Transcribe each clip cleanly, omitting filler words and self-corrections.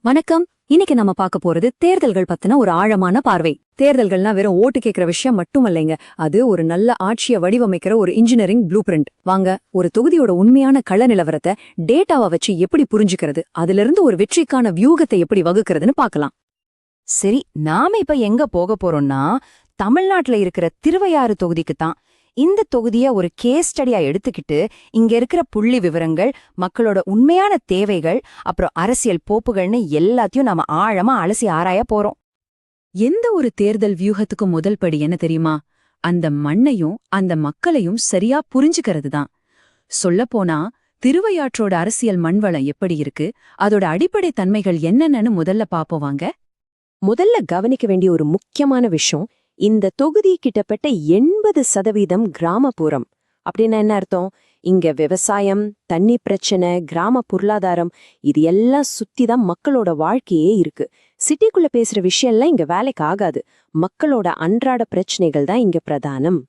வணக்கம். இன்னைக்கு நம்ம பார்க்க போறது தேர்தல்கள் பத்தின ஒரு ஆழமான பார்வை. தேர்தல்கள்னா வெறும் ஓட்டு கேட்கிற விஷயம் மட்டுமல்லைங்க. அது ஒரு நல்ல ஆட்சியை வடிவமைக்கிற ஒரு இன்ஜினியரிங் ப்ளூ பிரிண்ட். வாங்க, ஒரு தொகுதியோட உண்மையான கள நிலவரத்தை டேட்டாவை வச்சு எப்படி புரிஞ்சுக்கிறது, அதிலிருந்து ஒரு வெற்றிக்கான வியூகத்தை எப்படி வகுக்கிறதுன்னு பார்க்கலாம். சரி, நாம இப்ப எங்க போக போறோம்னா தமிழ்நாட்டுல இருக்கிற திருவையாறு தொகுதிக்கு தான். இந்த தொகுதிய ஒரு கேஸ் ஸ்டடியா எடுத்துக்கிட்டு இங்க இருக்கிற புள்ளி விவரங்கள், மக்களோட உண்மையான தேவைகள், அப்புறம் அரசியல் போப்புகள்னு எல்லாத்தையும் நாம ஆழமா அலசி ஆராய போறோம். எந்த ஒரு தேர்தல் வியூகத்துக்கும் முதல் படி என்ன தெரியுமா? அந்த மண்ணையும் அந்த மக்களையும் சரியா புரிஞ்சுக்கிறது தான். சொல்லப்போனா திருவையாற்றோட அரசியல் மண்வளம் எப்படி இருக்கு, அதோட அடிப்படை தன்மைகள் என்னென்னு முதல்ல பாப்போம் வாங்க. முதல்ல கவனிக்க வேண்டிய ஒரு முக்கியமான விஷயம், இந்த தொகுதி கிட்டத்தட்ட 80% கிராமப்புறம். அப்படின்னா என்ன அர்த்தம்? இங்க விவசாயம், தண்ணி பிரச்சனை, கிராம பொருளாதாரம், இது எல்லாம் சுத்தி தான் மக்களோட வாழ்க்கையே இருக்கு. சிட்டிக்குள்ள பேசுற விஷயம்லாம் இங்க வேலைக்கு ஆகாது. மக்களோட அன்றாட பிரச்சனைகள் தான் இங்க பிரதானம்.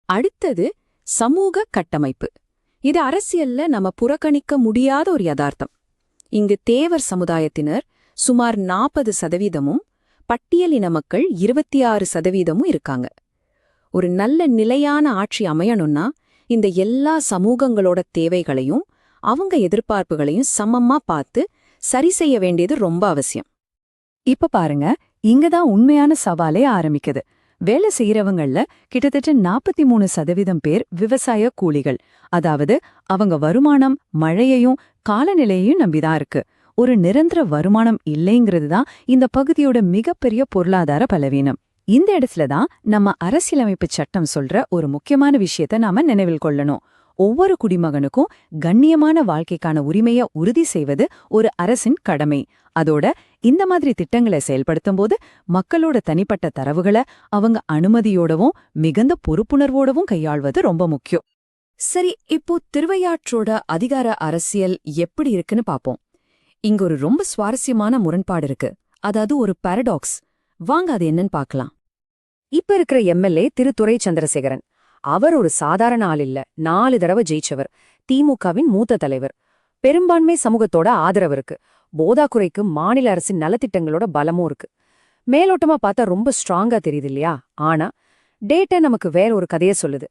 அடுத்தது சமூக கட்டமைப்பு. இது அரசியல்ல நம்ம புறக்கணிக்க முடியாத ஒரு யதார்த்தம். இங்கு தேவர் சமுதாயத்தினர் சுமார் 40%, பட்டியலின மக்கள் 26% இருக்காங்க. ஒரு நல்ல நிலையான ஆட்சி அமையணும்னா இந்த எல்லா சமூகங்களோட தேவைகளையும் அவங்க எதிர்பார்ப்புகளையும் சமமா பார்த்து சரி செய்ய வேண்டியது ரொம்ப அவசியம். இப்ப பாருங்க, இங்கதான் உண்மையான சவாலே ஆரம்பிக்குது. வேலை செய்யறவங்கள்ல கிட்டத்தட்ட 43% பேர் விவசாய கூலிகள். அதாவது அவங்க வருமானம் மழையையும் காலநிலையையும் நம்பிதான் இருக்கு. ஒரு நிரந்தர வருமானம் இல்லைங்கிறது தான் இந்த பகுதியோட மிகப்பெரிய பொருளாதார பலவீனம். இந்த இடத்துலதான் நம்ம அரசியலமைப்பு சட்டம் சொல்ற ஒரு முக்கியமான விஷயத்த நாம நினைவில் கொள்ளணும். ஒவ்வொரு குடிமகனுக்கும் கண்ணியமான வாழ்க்கைக்கான உரிமையை உறுதி செய்வது ஒரு அரசின் கடமை. அதோட இந்த மாதிரி திட்டங்களை செயல்படுத்தும் போது மக்களோட தனிப்பட்ட தரவுகளை அவங்க அனுமதியோடவும் மிகுந்த பொறுப்புணர்வோடவும் கையாள்வது ரொம்ப முக்கியம். சரி, இப்போ திருவையாற்றோட அதிகார அரசியல் எப்படி இருக்குன்னு பாப்போம். இங்க ஒரு ரொம்ப சுவாரஸ்யமான முரண்பாடு இருக்கு. அதாவது ஒரு பாரடாக்ஸ். வாங்க, அது என்னன்னு பார்க்கலாம். இப்ப இருக்கிற எம்எல்ஏ திரு துரை சந்திரசேகரன், அவர் ஒரு சாதாரண ஆள் இல்ல. 4 தடவை ஜெயிச்சவர். திமுகவின் மூத்த தலைவர். பெரும்பான்மை சமூகத்தோட ஆதரவு இருக்கு. போதாக்குறைக்கு மாநில அரசின் நலத்திட்டங்களோட பலமும் இருக்கு. மேலோட்டமா பார்த்தா ரொம்ப ஸ்ட்ராங்கா தெரியுது இல்லையா? ஆனா டேட்டா நமக்கு வேற ஒரு கதையை சொல்லுது.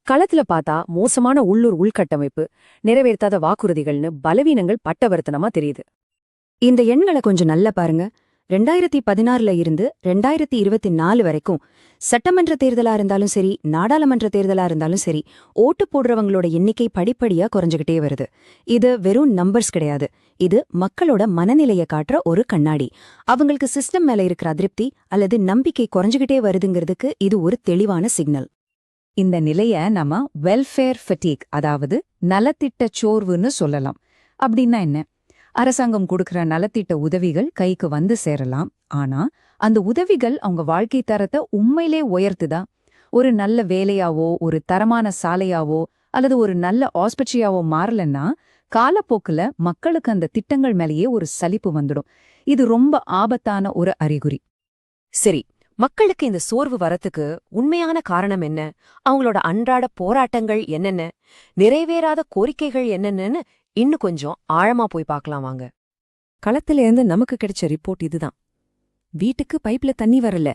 களத்துல பார்த்தா மோசமான உள்ளூர் உள்கட்டமைப்பு, நிறைவேற்றாத வாக்குறுதிகள்னு பலவீனங்கள் பட்டவர்த்தனமா தெரியுது. இந்த எண்களை கொஞ்சம் நல்லா பாருங்க. 2016ல இருந்து 2024 வரைக்கும் சட்டமன்ற தேர்தலா இருந்தாலும் சரி, நாடாளுமன்ற தேர்தலா இருந்தாலும் சரி, ஓட்டு போடுறவங்களோட எண்ணிக்கை படிப்படியா குறைஞ்சுகிட்டே வருது. இது வெறும் நம்பர்ஸ் கிடையாது. இது மக்களோட மனநிலையை காட்டுற ஒரு கண்ணாடி. அவங்களுக்கு சிஸ்டம் மேல இருக்கிற அதிருப்தி அல்லது நம்பிக்கை குறைஞ்சுகிட்டே வருதுங்கிறதுக்கு இது ஒரு தெளிவான சிக்னல். இந்த நிலைய நம்ம வெல்ஃபேர் ஃபெட்டிக், அதாவது நலத்திட்ட சோர்வுன்னு சொல்லலாம். அப்படின்னா என்ன? அரசாங்கம் கொடுக்கிற நலத்திட்ட உதவிகள் கைக்கு வந்து சேரலாம். ஆனா அந்த உதவிகள் அவங்க வாழ்க்கை தரத்தை உண்மையிலே உயர்த்துதா? ஒரு நல்ல வேலையாவோ, ஒரு தரமான சாலையாவோ, அல்லது ஒரு நல்ல ஆஸ்பத்திரியாவோ மாறலன்னா காலப்போக்குல மக்களுக்கு அந்த திட்டங்கள் மேலேயே ஒரு சலிப்பு வந்துடும். இது ரொம்ப ஆபத்தான ஒரு அறிகுறி. சரி, மக்களுக்கு இந்த சோர்வு வரத்துக்கு உண்மையான காரணம் என்ன? அவங்களோட அன்றாட போராட்டங்கள் என்னென்ன? நிறைவேறாத கோரிக்கைகள் என்னென்னு இன்னும் கொஞ்சம் ஆழமா போய் பார்க்கலாம் வாங்க. களத்திலேருந்து நமக்கு கிடைச்ச ரிப்போர்ட் இதுதான். வீட்டுக்கு பைப்ல தண்ணி வரல,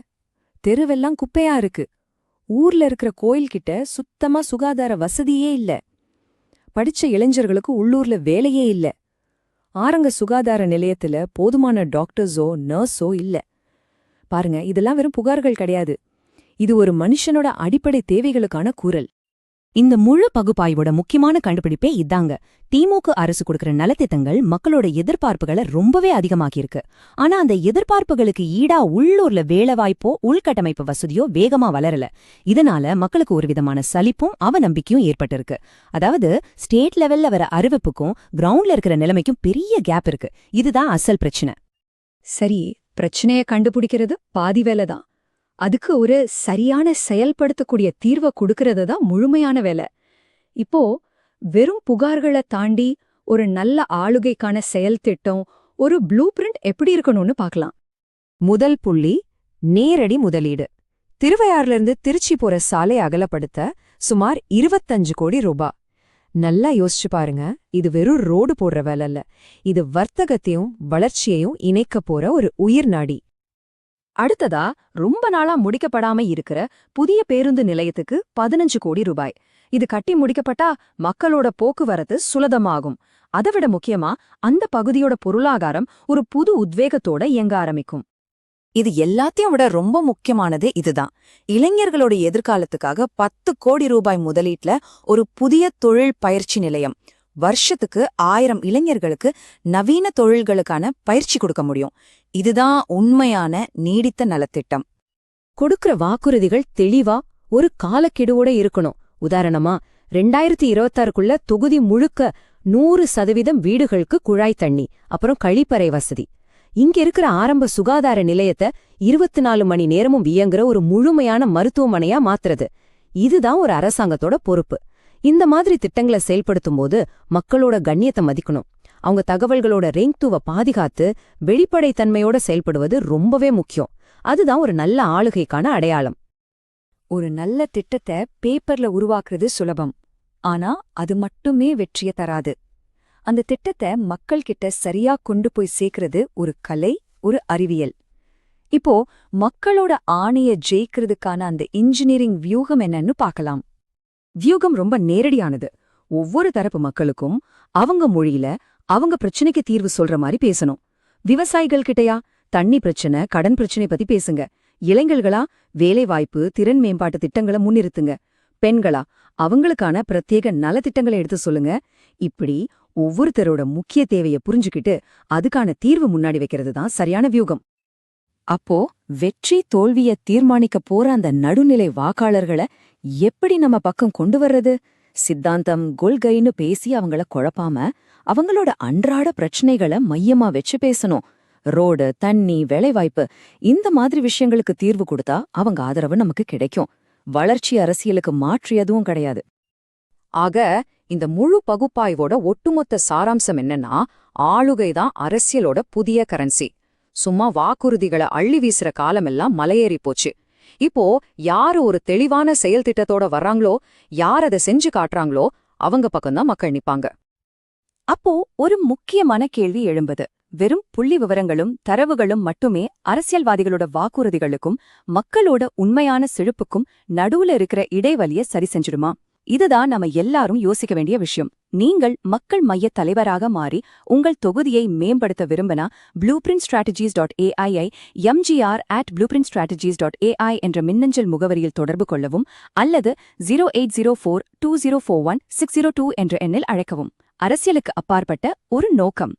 தெருவெல்லாம் குப்பையா இருக்கு, ஊர்ல இருக்கிற கோயில்கிட்ட சுத்தமா சுகாதார வசதியே இல்ல, படிச்ச இளைஞர்களுக்கு உள்ளூர்ல வேலையே இல்ல, ஆரங்க சுகாதார நிலையத்துல போதுமான டாக்டர்ஸோ நர்ஸோ இல்ல. பாருங்க, இதெல்லாம் வெறும் புகார்கள் கிடையாது. இது ஒரு மனுஷனோட அடிப்படை தேவைகளுக்கான குரல். இந்த முழு பகுப்பாய்வோட முக்கியமான கண்டுபிடிப்பே இதாங்க. திமுக அரசு கொடுக்கிற நலத்திட்டங்கள் மக்களோட எதிர்பார்ப்புகளை ரொம்பவே அதிகமாக்கியிருக்கு. ஆனா அந்த எதிர்பார்ப்புகளுக்கு ஈடா உள்ளூர்ல வேலைவாய்ப்போ உள்கட்டமைப்பு வசதியோ வேகமா வளரல. இதனால மக்களுக்கு ஒரு விதமான சலிப்பும் அவநம்பிக்கையும் ஏற்பட்டிருக்கு. அதாவது ஸ்டேட் லெவல்ல வர அறிவிப்புக்கும் கிரவுண்ட்ல இருக்கிற நிலைமைக்கும் பெரிய கேப் இருக்கு. இதுதான் அசல் பிரச்சனை. சரி, பிரச்சனையை கண்டுபிடிக்கிறது பாதி வேலைதான். அதுக்கு ஒரு சரியான செயல்படுத்தக்கூடிய தீர்வை கொடுக்கறது தான் முழுமையான வேலை. இப்போ வெறும் புகார்களை தாண்டி ஒரு நல்ல ஆளுகைக்கான செயல் திட்டம், ஒரு ப்ளூ பிரிண்ட் எப்படி இருக்கணும்னு பார்க்கலாம். முதல் புள்ளி, நேரடி முதலீடு. திருவையாறுலேருந்து திருச்சி போற சாலை அகலப்படுத்த சுமார் 25 கோடி ரூபாய். நல்லா யோசிச்சு பாருங்க, இது வெறும் ரோடு போடுற வேலை இல்ல. இது வர்த்தகத்தையும் வளர்ச்சியையும் இணைக்க போற ஒரு உயிர் நாடி. அடுத்ததா, ரொம்ப நாளா முடிக்கப்படாம இருக்கிற புதிய பேருந்து நிலையத்துக்கு 15 கோடி ரூபாய். இது கட்டி முடிக்கப்பட்டா மக்களோட போக்குவரத்து சுலதமாகும். அதைவிட முக்கியமா, அந்த பகுதியோட பொருளாதாரம் ஒரு புது உத்வேகத்தோட இயங்க ஆரம்பிக்கும். இது எல்லாத்தையும் விட ரொம்ப முக்கியமானதே இதுதான். இளைஞர்களோட எதிர்காலத்துக்காக 10 கோடி ரூபாய் முதலீட்ல ஒரு புதிய தொழில் பயிற்சி நிலையம். வருஷத்துக்கு 1000 இளைஞர்களுக்கு நவீன தொழில்களுக்கான பயிற்சி கொடுக்க முடியும். இதுதான் உண்மையான நீடித்த நலத்திட்டம். கொடுக்கிற வாக்குறுதிகள் தெளிவா ஒரு காலக்கெடுவோட இருக்கணும். உதாரணமா 2026க்குள்ள தொகுதி முழுக்க 100% வீடுகளுக்கு குழாய் தண்ணி, அப்புறம் கழிப்பறை வசதி. இங்க இருக்கிற ஆரம்ப சுகாதார நிலையத்தை 24 மணி நேரமும் இயங்குற ஒரு முழுமையான மருத்துவமனையா மாத்துறது. இதுதான் ஒரு அரசாங்கத்தோட பொறுப்பு. இந்த மாதிரி திட்டங்களை செயல்படுத்தும் போது மக்களோட கண்ணியத்தை மதிக்கணும். அவங்க தகவல்களோட ரேங்க்துவ பாதுகாத்து வெளிப்படைத்தன்மையோட செயல்படுவது ரொம்பவே முக்கியம். அதுதான் ஒரு நல்ல ஆளுகைக்கான அடையாளம். ஒரு நல்ல திட்டத்தை பேப்பர்ல உருவாக்குறது சுலபம். ஆனா அது மட்டுமே வெற்றிய தராது. அந்த திட்டத்தை மக்கள் கிட்ட சரியா கொண்டு போய் சேர்க்கறது ஒரு கலை, ஒரு அறிவியல். இப்போ மக்களோட ஆணைய ஜெயிக்கிறதுக்கான அந்த இன்ஜினியரிங் வியூகம் என்னன்னு பார்க்கலாம். வியூகம் ரொம்ப நேரடியானது. ஒவ்வொரு தரப்பு மக்களுக்கும் அவங்க மொழியில அவங்க பிரச்சனைக்கு தீர்வு சொல்ற மாதிரி பேசணும். விவசாயிகள் கிட்டயா தண்ணி பிரச்சனை, கடன் பிரச்சனை பத்தி பேசுங்க. இளைஞர்களா வேலைவாய்ப்பு, திறன் மேம்பாட்டு திட்டங்களை முன்னிறுத்துங்க. பெண்களா அவங்களுக்கான பிரத்யேக நலத்திட்டங்களை எடுத்து சொல்லுங்க. இப்படி ஒவ்வொருத்தரோட முக்கிய தேவையை புரிஞ்சுக்கிட்டு அதுக்கான தீர்வு முன்னாடி வைக்கிறது தான் சரியான வியூகம். அப்போ வெற்றி தோல்விய தீர்மானிக்க போற அந்த நடுநிலை வாக்காளர்களை எப்படி நம்ம பக்கம் கொண்டு வர்றது? சித்தாந்தம், கொள்கைன்னு பேசி அவங்கள குழப்பாம அவங்களோட அன்றாட பிரச்சனைகளை மையமா வச்சு பேசணும். ரோடு, தண்ணி, வேலைவாய்ப்பு இந்த மாதிரி விஷயங்களுக்கு தீர்வு கொடுத்தா அவங்க ஆதரவு நமக்கு கிடைக்கும். வளர்ச்சி அரசியலுக்கு மாற்று எதுவும் கிடையாது. ஆக இந்த முழு பகுப்பாய்வோட ஒட்டுமொத்த சாராம்சம் என்னன்னா, ஆளுகைதான் அரசியலோட புதிய கரன்சி. சும்மா வாக்குறுதிகளை அள்ளி வீசுற காலமெல்லாம் மலையேறி போச்சு. இப்போ யாரு ஒரு தெளிவான செயல் திட்டத்தோட வர்றாங்களோ, யார் அதை செஞ்சு காட்டுறாங்களோ அவங்க பக்கம்தான் மக்கள் நிப்பாங்க. அப்போ ஒரு முக்கியமான கேள்வி எழும்புது. வெறும் புள்ளி விவரங்களும் தரவுகளும் மட்டுமே அரசியல்வாதிகளோட வாக்குறுதிகளுக்கும் மக்களோட உண்மையான செழிப்புக்கும் நடுவுல இருக்கிற இடைவெளிய சரி செஞ்சிடுமா? இதுதான் நம்ம எல்லாரும் யோசிக்க வேண்டிய விஷயம். நீங்கள் மக்கள் மைய தலைவராக மாறி உங்கள் தொகுதியை மேம்படுத்த விரும்பினா blueprintstrategies.ai ஐ mgr@blueprintstrategies.ai என்ற மின்னஞ்சல் முகவரியில் தொடர்பு கொள்ளவும், அல்லது 08042041 602 என்ற எண்ணில் அழைக்கவும். அரசியலுக்கு அப்பாற்பட்ட ஒரு நோக்கம்.